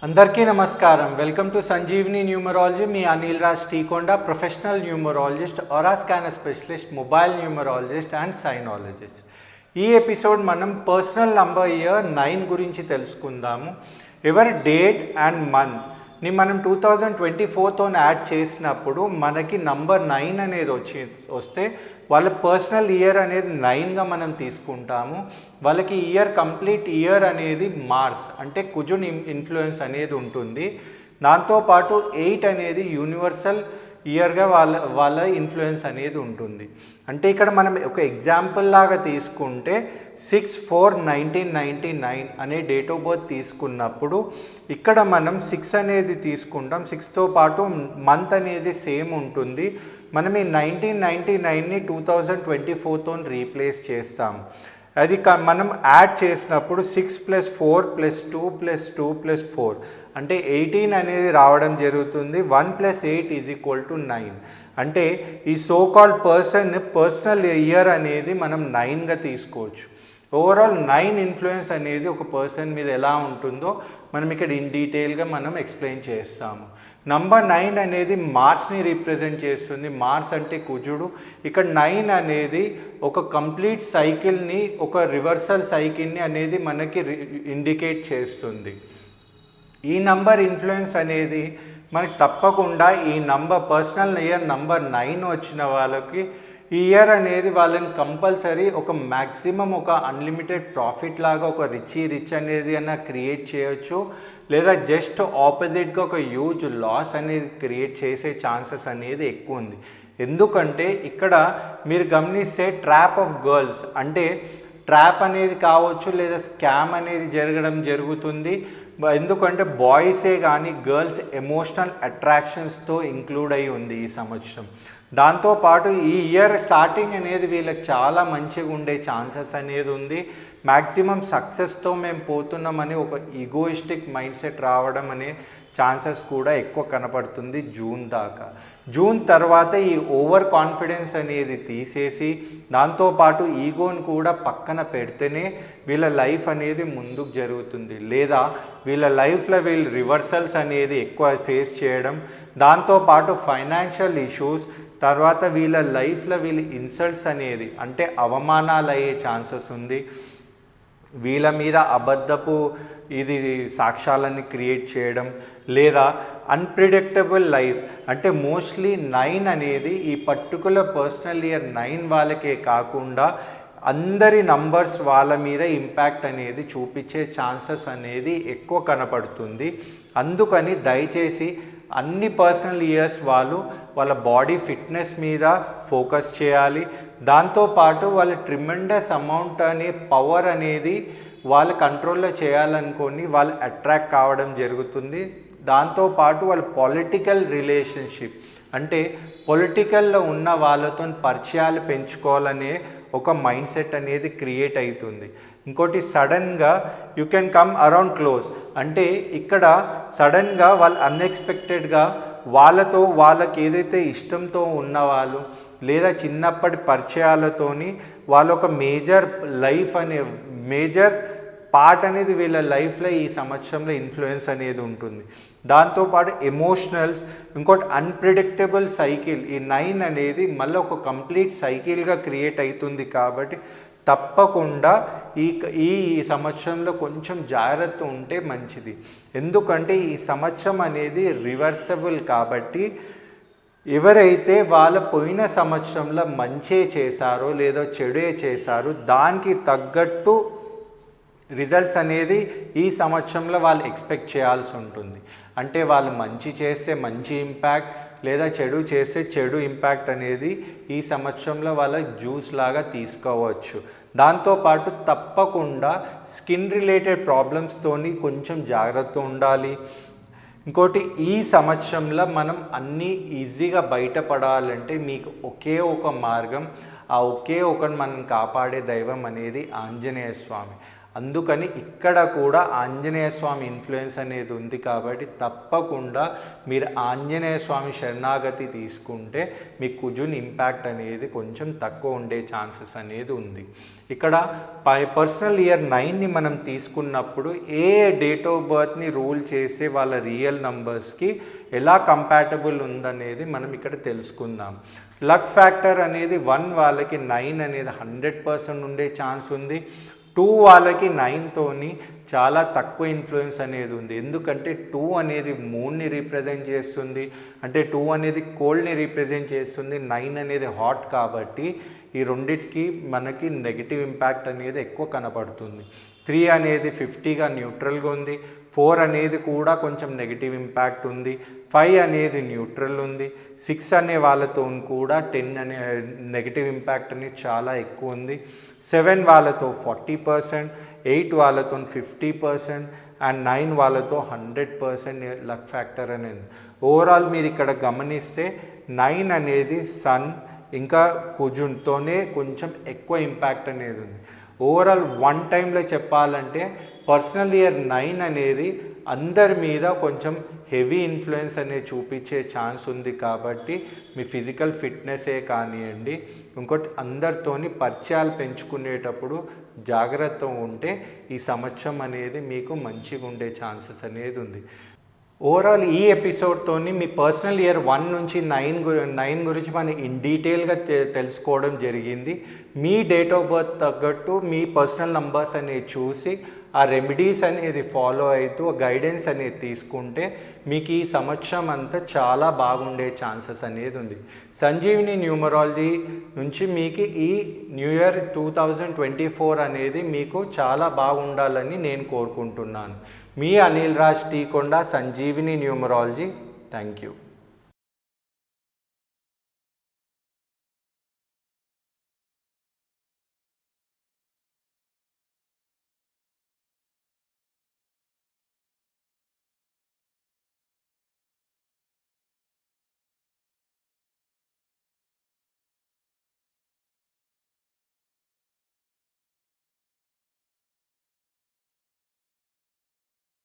అందరికీ నమస్కారం. Welcome to Sanjeevini numerology. మీ Anil Raj Teekonda, professional numerologist, aura scanner specialist, mobile numerologist and signologist. ఈ ఎపిసోడ్ మనం పర్సనల్ నంబర్ ఇయర్ 9 గురించి తెలుసుకుందాము. ఎవరి డేట్ అండ్ మంత్ని మనం 2024తో యాడ్ చేసినప్పుడు మనకి నంబర్ 9 అనేది వస్తే వాళ్ళ పర్సనల్ ఇయర్ అనేది 9గా మనం తీసుకుంటాము. వాళ్ళకి ఇయర్ కంప్లీట్ ఇయర్ అనేది మార్స్ అంటే కుజుని ఇన్ఫ్లుయెన్స్ అనేది ఉంటుంది. దాంతోపాటు 8 అనేది యూనివర్సల్ ఇయర్గా వాళ్ళ ఇన్ఫ్లుయెన్స్ అనేది ఉంటుంది. అంటే ఇక్కడ మనం ఒక ఎగ్జాంపుల్ లాగా తీసుకుంటే 6/4/1999 అనే డేట్ ఆఫ్ బర్త్ తీసుకున్నప్పుడు ఇక్కడ మనం 6 అనేది తీసుకుంటాం. 6తో పాటు మంత్ అనేది సేమ్ ఉంటుంది. మనం ఈ 1999ని 2024తో రీప్లేస్ చేస్తాం. అది మనం యాడ్ చేసినప్పుడు 6 + 4 + 2 + 2 + 4 అంటే 18 అనేది రావడం జరుగుతుంది. 1 + 8 = 9. అంటే ఈ సో కాల్డ్ పర్సనల్ ఇయర్ అనేది మనం 9గా తీసుకోవచ్చు. ఓవరాల్ 9 ఇన్ఫ్లుయెన్స్ అనేది ఒక పర్సన్ మీద ఎలా ఉంటుందో మనం ఇక్కడ ఇన్ డీటెయిల్గా మనం ఎక్స్ప్లెయిన్ చేస్తాము. నంబర్ 9 అనేది మార్స్ని రిప్రజెంట్ చేస్తుంది. మార్స్ అంటే కుజుడు. ఇక్కడ 9 అనేది ఒక కంప్లీట్ సైకిల్ని, ఒక రివర్సల్ సైకిల్ని అనేది మనకి ఇండికేట్ చేస్తుంది. ఈ నంబర్ ఇన్ఫ్లుయెన్స్ అనేది మనకి తప్పకుండా ఈ పర్సనల్ ఇయర్ నంబర్ 9 వచ్చిన వాళ్ళకి ఈ ఇయర్ అనేది వాళ్ళని కంపల్సరీ ఒక మ్యాక్సిమం ఒక అన్లిమిటెడ్ ప్రాఫిట్ లాగా ఒక రిచ్ అనేది అన్న క్రియేట్ చేయొచ్చు, లేదా జస్ట్ ఆపోజిట్గా ఒక హ్యూజ్ లాస్ అనేది క్రియేట్ చేసే ఛాన్సెస్ అనేది ఎక్కువ ఉంది. ఎందుకంటే ఇక్కడ మీరు గమనిస్తే ట్రాప్ ఆఫ్ గర్ల్స్ అంటే ట్రాప్ అనేది కావచ్చు, లేదా స్కామ్ అనేది జరుగుతుంది. ఎందుకంటే బాయ్సే కానీ గర్ల్స్ ఎమోషనల్ అట్రాక్షన్స్తో ఇంక్లూడ్ అయి ఉంది ఈ సంవత్సరం. దాంతోపాటు ఈ ఇయర్ స్టార్టింగ్ అనేది వీళ్ళకి చాలా మంచిగా ఉండే ఛాన్సెస్ అనేది ఉంది. మ్యాక్సిమం సక్సెస్తో మేము పోతున్నామని ఒక ఈగోయిస్టిక్ మైండ్ సెట్ రావడం అనే ఛాన్సెస్ కూడా ఎక్కువ కనపడుతుంది జూన్ దాకా. జూన్ తర్వాత ఈ ఓవర్ కాన్ఫిడెన్స్ అనేది తీసేసి దాంతోపాటు ఈగోని కూడా పక్కన పెడితేనే వీళ్ళ లైఫ్ అనేది ముందుకు జరుగుతుంది. లేదా వీళ్ళ లైఫ్లో వీళ్ళు రివర్సల్స్ అనేది ఎక్కువ ఫేస్ చేయడం, దాంతోపాటు ఫైనాన్షియల్ ఇష్యూస్, తర్వాత వీళ్ళ లైఫ్లో వీళ్ళు ఇన్సల్ట్స్ అనేది అంటే అవమానాలు అయ్యే ఛాన్సెస్ ఉంది. వీళ్ళ మీద అబద్ధపు సాక్ష్యాలని క్రియేట్ చేయడం, లేదా అన్ప్రిడిక్టబుల్ లైఫ్ అంటే మోస్ట్లీ 9 అనేది ఈ పర్టికులర్ పర్సనల్ ఇయర్ 9 వాళ్ళకే కాకుండా అందరి నంబర్స్ వాళ్ళ మీద ఇంపాక్ట్ అనేది చూపించే ఛాన్సెస్ అనేది ఎక్కువ కనపడుతుంది. అందుకని దయచేసి అన్ని పర్సనల్ ఇయర్స్ వాళ్ళ బాడీ ఫిట్నెస్ మీద ఫోకస్ చేయాలి. దాంతోపాటు వాళ్ళ ట్రిమెండస్ అమౌంట్ అనే పవర్ అనేది వాళ్ళ కంట్రోల్లో చేయాలనుకొని వాళ్ళు అట్రాక్ట్ కావడం జరుగుతుంది. దాంతోపాటు వాళ్ళ పొలిటికల్ రిలేషన్షిప్ అంటే పొలిటికల్లో ఉన్న వాళ్ళతో పరిచయాలు పెంచుకోవాలనే ఒక మైండ్ సెట్ అనేది క్రియేట్ అవుతుంది. ఇంకోటి సడన్గా you can come around close అంటే ఇక్కడ సడన్గా వాళ్ళు అన్ఎక్స్పెక్టెడ్గా వాళ్ళకి ఏదైతే ఇష్టంతో ఉన్నవాళ్ళు, లేదా చిన్నప్పటి పరిచయాలతోని వాళ్ళు ఒక మేజర్ పార్ట్ అనేది వీళ్ళ లైఫ్లో ఈ సంవత్సరంలో ఇన్ఫ్లుయెన్స్ అనేది ఉంటుంది. దాంతోపాటు ఎమోషనల్స్, ఇంకోటి అన్ప్రిడిక్టబుల్ సైకిల్. ఈ 9 అనేది మళ్ళీ ఒక కంప్లీట్ సైకిల్గా క్రియేట్ అవుతుంది. కాబట్టి తప్పకుండా ఈ సంవత్సరంలో కొంచెం జాగ్రత్త ఉంటే మంచిది. ఎందుకంటే ఈ సంవత్సరం అనేది రివర్సబుల్. కాబట్టి ఎవరైతే వాళ్ళ పోయిన సంవత్సరంలో మంచే చేశారో లేదా చెడే చేశారో దానికి తగ్గట్టు రిజల్ట్స్ అనేది ఈ సంవత్సరంలో వాళ్ళు ఎక్స్పెక్ట్ చేయాల్సి ఉంటుంది. అంటే వాళ్ళు మంచి చేస్తే మంచి ఇంపాక్ట్, లేదా చెడు చేస్తే చెడు ఇంపాక్ట్ అనేది ఈ సంవత్సరంలో వాళ్ళ జ్యూస్ లాగా తీసుకోవచ్చు. దాంతోపాటు తప్పకుండా స్కిన్ రిలేటెడ్ ప్రాబ్లమ్స్తోని కొంచెం జాగ్రత్త ఉండాలి. ఇంకోటి ఈ సంవత్సరంలో మనం అన్నీ ఈజీగా బయటపడాలంటే మీకు ఒకే ఒక మార్గం, ఆ ఒకే ఒకటి మనం కాపాడే దైవం అనేది ఆంజనేయ స్వామి. అందుకని ఇక్కడ కూడా ఆంజనేయ స్వామి ఇన్ఫ్లుయెన్స్ అనేది ఉంది కాబట్టి తప్పకుండా మీరు ఆంజనేయ స్వామి శరణాగతి తీసుకుంటే మీ కుజుని ఇంపాక్ట్ అనేది కొంచెం తక్కువ ఉండే ఛాన్సెస్ అనేది ఉంది. ఇక్కడ పర్సనల్ ఇయర్ 9ని మనం తీసుకున్నప్పుడు ఏ డేట్ ఆఫ్ బర్త్ని రూల్ చేసే వాళ్ళ రియల్ నంబర్స్కి ఎలా కంపాటబుల్ ఉందనేది మనం ఇక్కడ తెలుసుకుందాం. లక్ ఫ్యాక్టర్ అనేది 1 వాళ్ళకి 9 అనేది 100% ఉండే ఛాన్స్ ఉంది. 2 వాళ్ళకి 9తోని చాలా తక్కువ ఇన్ఫ్లుయెన్స్ అనేది ఉంది. ఎందుకంటే 2 అనేది మూన్ని రీప్రజెంట్ చేస్తుంది, అంటే 2 అనేది కోల్డ్ని రీప్రజెంట్ చేస్తుంది, 9 అనేది హాట్. కాబట్టి ఈ రెండిటికి మనకి నెగిటివ్ ఇంపాక్ట్ అనేది ఎక్కువ కనపడుతుంది. 3 అనేది 50గా న్యూట్రల్గా ఉంది, 4 అనేది కూడా కొంచెం నెగిటివ్ ఇంపాక్ట్ ఉంది, 5 అనేది న్యూట్రల్ ఉంది, 6 అనే వాళ్ళతో కూడా 10 అనే నెగిటివ్ ఇంపాక్ట్ అనేది చాలా ఎక్కువ ఉంది, 7 వాళ్ళతో 40%, 8 వాళ్ళతో 50% అండ్ 9 వాళ్ళతో 100% లక్ ఫ్యాక్టర్ అనేది. ఓవరాల్ మీరు ఇక్కడ గమనిస్తే 9 అనేది సన్ ఇంకా కుజున్తోనే కొంచెం ఎక్కువ ఇంపాక్ట్ అనేది ఉంది. ఓవరాల్ 1 టైంలో చెప్పాలంటే పర్సనల్ ఇయర్ 9 అనేది అందరి మీద కొంచెం హెవీ ఇన్ఫ్లుయెన్స్ అనేది చూపించే ఛాన్స్ ఉంది. కాబట్టి మీ ఫిజికల్ ఫిట్నెస్సే కానివ్వండి, ఇంకోటి అందరితోని పరిచయాలు పెంచుకునేటప్పుడు జాగ్రత్తగా ఉంటే ఈ సంవత్సరం అనేది మీకు మంచిగా ఉండే ఛాన్సెస్ అనేది ఉంది. ఓవరాల్ ఈ ఎపిసోడ్తోని మీ పర్సనల్ ఇయర్ 1 నుంచి 9 గురించి మనం ఇన్ డీటెయిల్గా తెలుసుకోవడం జరిగింది. మీ డేట్ ఆఫ్ బర్త్ తగ్గట్టు మీ పర్సనల్ నంబర్స్ అనేవి చూసి ఆ రెమెడీస్ అనేది ఫాలో అవుతూ గైడెన్స్ అనేది తీసుకుంటే మీకు ఈ సంవత్సరం అంతా చాలా బాగుండే ఛాన్సెస్ అనేది ఉంది. సంజీవిని న్యూమరాలజీ నుంచి మీకు ఈ న్యూ ఇయర్ 2024 అనేది మీకు చాలా బాగుండాలని నేను కోరుకుంటున్నాను. మీ అనిల్ రాజ్ టీ కొండ, సంజీవిని న్యూమరాలజీ. Thank you.